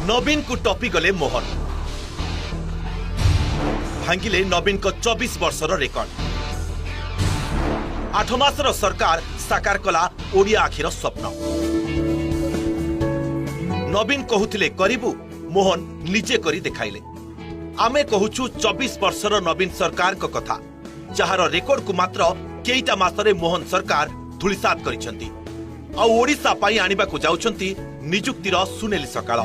नवीन को टपी गले मोहन भांगिले नवीन को 24 वर्षर रेकर्ड 8 मासर सरकार साकार कला ओडिया आखिर स्वप्न नवीन कहूथिले करिबु मोहन निजे करी देखाइले आमे कहूछु 24 वर्षर नवीन सरकार को कथा जहार रेकर्ड को मात्र केईटा मासरे मोहन सरकार धूलिसात करिसंती आ ओडिसा पाई आनिबा को जाउछंती निजुक्तिर सुनेली सकाळ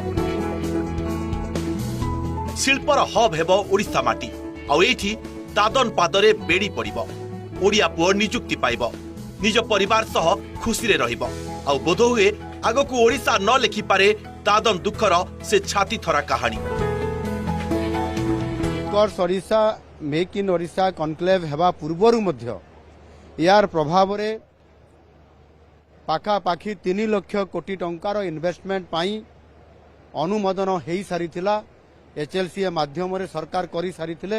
शिल्पर हब हेबो ओडिसा माटी आ एठी दादन पादरे बेड़ी पड़िबो ओडिया पुओ निजुक्ति पाइबो निज परिवार सह खुशी रे रहिबो आ बोध हुए आगकू ओडिसा न लेखि पारे दादन दुखर से छाती थरा कहानी Odisha make in Odisha conclave हेबा पूर्वरु मध्य यार प्रभाव रे पाखापाखि 3 लाख कोटी टंकार इन्वेस्टमेंट पाई अनुमोदन हो सारीथिला एचएलसीए माध्यम रे सरकार करी सारीथिले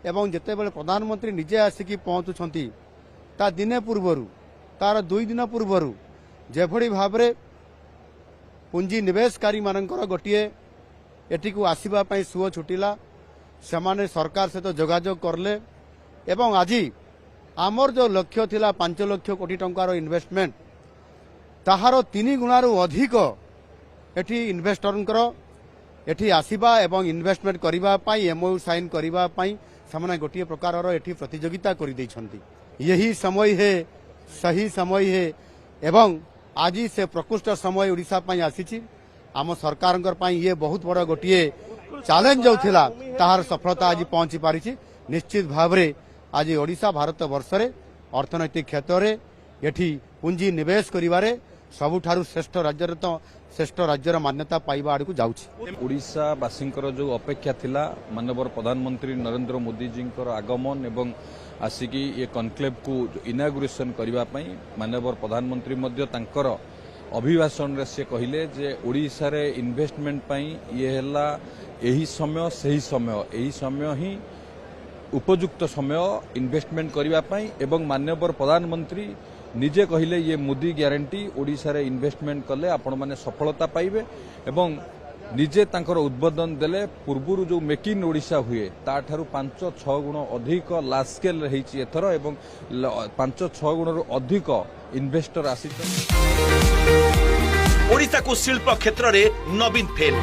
एवं जेते बेले प्रधानमंत्री निजे आसिकी पहुंचुछंती ता दिने पूर्वरु तार 2 दिन पूर्वरु जेभड़ी भाबरे पुंजी निवेशकारी मानकर गोटिए एटी को आसीबा पई सुओ छुटिला सेमाने सरकार से तो जोगाजोग करले एवं आज आमर जो लक्ष्य थिला 5 लाख कोटी टंकार इन्वेस्टमेंट ताहार 3 गुणारु अधिक एटी इन्वेस्टरंकर एटी आसीबा एवं इन्वेस्टमेंट करिबा पई एमओयू साइन करिबा पई सामने गोटिए प्रकारर एटी प्रतियोगिता करि दैछंती यही समय है सही समय है एवं आज से प्रकृष्ट समय ओडिशा पई आसीची आम सरकारंकर पई ये बहुत बड़ गोटिए चैलेंज जोथिला ताहार सफलता आज पहुंची पारिछि निश्चित भावरे आज ओडिशा भारत वर्ष रे अर्थनैतिक क्षेत्र रे एठी पुंजी निवेश करिवारे सबुठारु श्रेष्ठ राज्य तो श्रेष्ठ राज्यर मान्यता पाइबा आड़ को जाउछि ओडिशा बासिंकर जो अपेक्षा थिला माननीय प्रधानमंत्री नरेंद्र मोदी जी आगमन एवं आसिकी ये कनक्लेव को इनागुरेशन करबा पई माननीय प्रधानमंत्री मध्य तांकर अभिभाषण रे से कहिले जे ओडिशा रे इन्वेस्टमेंट पई ये हला एही समय सही समय एही समय ही उपयुक्त समय इन्वेस्टमेंट करबा पई एवं माननीय प्रधानमंत्री निजे कहिले ये मोदी ग्यारंटी ओडिशा रे इन्वेस्टमेंट कले आपण माने सफलता पाइबे एवं निजे तांकर उद्बोधन देले पूर्वरु जो मेक इन ओडिशा हुए ताठारु 5-6 गुण अधिक लार्ज स्केल रही एथर एवं 5-6 गुण अधिक इन्वेस्टर आसी ओडिशा को शिल्प क्षेत्र रे नवीन फेल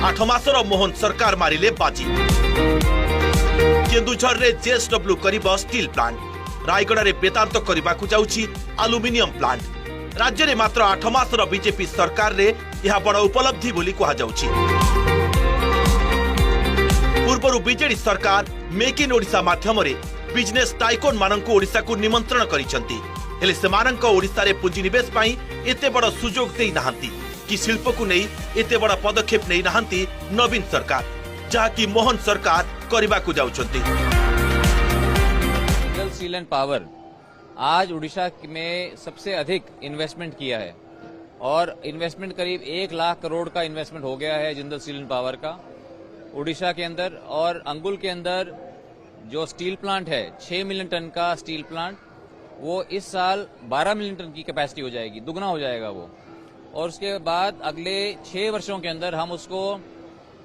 8 मासर मोहन सरकार मारिले बाजी केन्दुझर रे जेएसडब्ल्यू करिबो स्टील प्लांट रायगढ़ रे बेदांत करबा को जाउची एल्युमिनियम प्लांट राज्य रे मात्र 8 मासर बीजेपी सरकार रे यह बड़ उपलब्धि बोली कहा जाउची पूर्वरु बीजेडी सरकार मेक इन ओडिशा माध्यम रे बिजनेस टाइकोन माननकु ओडिशा को निमंत्रण करिसंती हेले सेमानंक ओडिशा रे पुंजी निवेश पई एते बड़ सुजोग देई नाहंती कि शिल्प को नहीं एते बड़ पदक्षेप नहीं नाहंती नवीन सरकार जहा कि मोहन सरकार करबा को जाउछंती स्टील एंड पावर आज उड़ीसा में सबसे अधिक इन्वेस्टमेंट किया है और इन्वेस्टमेंट करीब 1 लाख करोड़ का इन्वेस्टमेंट हो गया है जिंदल स्टील एंड पावर का उड़ीसा के अंदर। और अंगुल के अंदर जो स्टील प्लांट है 6 मिलियन टन का स्टील प्लांट वो इस साल 12 मिलियन टन की कैपेसिटी हो जाएगी, दुगना हो जाएगा वो। और उसके बाद अगले 6 वर्षों के अंदर हम उसको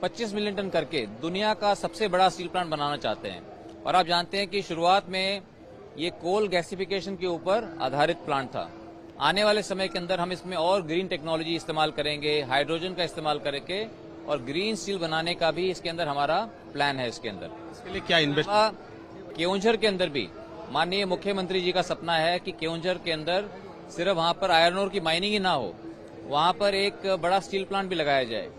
25 मिलियन टन करके दुनिया का सबसे बड़ा स्टील प्लांट बनाना चाहते हैं। और आप जानते हैं कि शुरुआत में ये कोल गैसिफिकेशन के ऊपर आधारित प्लांट था। आने वाले समय के अंदर हम इसमें और ग्रीन टेक्नोलॉजी इस्तेमाल करेंगे, हाइड्रोजन का इस्तेमाल करके और ग्रीन स्टील बनाने का भी इसके अंदर हमारा प्लान है। इसके अंदर इसके लिए क्या इन्वेस्ट केओंझर के अंदर भी माननीय मुख्यमंत्री जी का सपना है कि केओंझर के अंदर सिर्फ वहां पर आयरन ओर की माइनिंग ही ना हो, वहां पर एक बड़ा स्टील प्लांट भी लगाया जाए।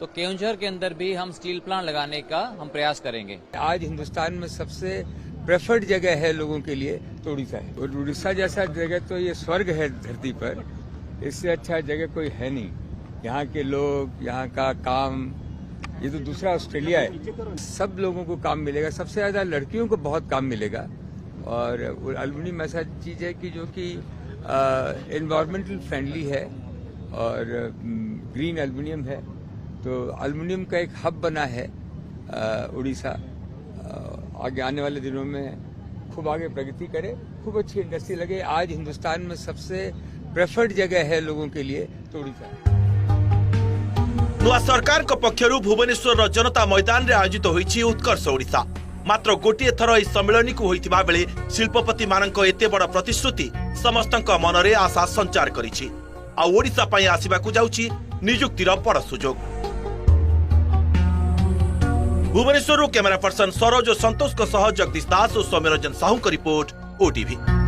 तो केओंझर के अंदर भी हम स्टील प्लांट लगाने का हम प्रयास करेंगे। आज हिंदुस्तान में सबसे प्रेफर्ड जगह है लोगों के लिए तो उड़ीसा है। और उड़ीसा जैसा जगह तो ये स्वर्ग है धरती पर, इससे अच्छा जगह कोई है नहीं। यहाँ के लोग, यहाँ का काम, ये तो दूसरा ऑस्ट्रेलिया है। सब लोगों को काम मिलेगा, सबसे ज्यादा लड़कियों को बहुत काम मिलेगा। और एल्युमिनियम ऐसा चीज है कि जो कि एनवायरमेंटल फ्रेंडली है और ग्रीन एल्युमिनियम है। तो एल्युमिनियम का एक हब बना है उड़ीसा। आगे आने वाले दिनों में खूब आगे प्रगति करे, खूब अच्छी इंडस्ट्री लगे। आज हिंदुस्तान में सबसे प्रेफर्ड जगह है लोगों के लिए तो उड़ीसा। नुआ सरकार पक्षरु भुवनेश्वर जनता मैदान रे आयोजित होईछि उत्कर्ष ओडिशा। मात्र गोटे थर एही सम्मेलन को होइतिबा बेले शिल्पपति मानक एते बड़ प्रतिश्रुति समस्तक मनरे आशा संचार करिछि। आ ओडिशा पई आसीबाकू जाउछि नियुक्तिर बड़ सुजोग। भुवनेश्वर कैमरा पर्सन सरोज संतोष जगदीश दास और सौम्यरंजन साहू का रिपोर्ट ओटीवी।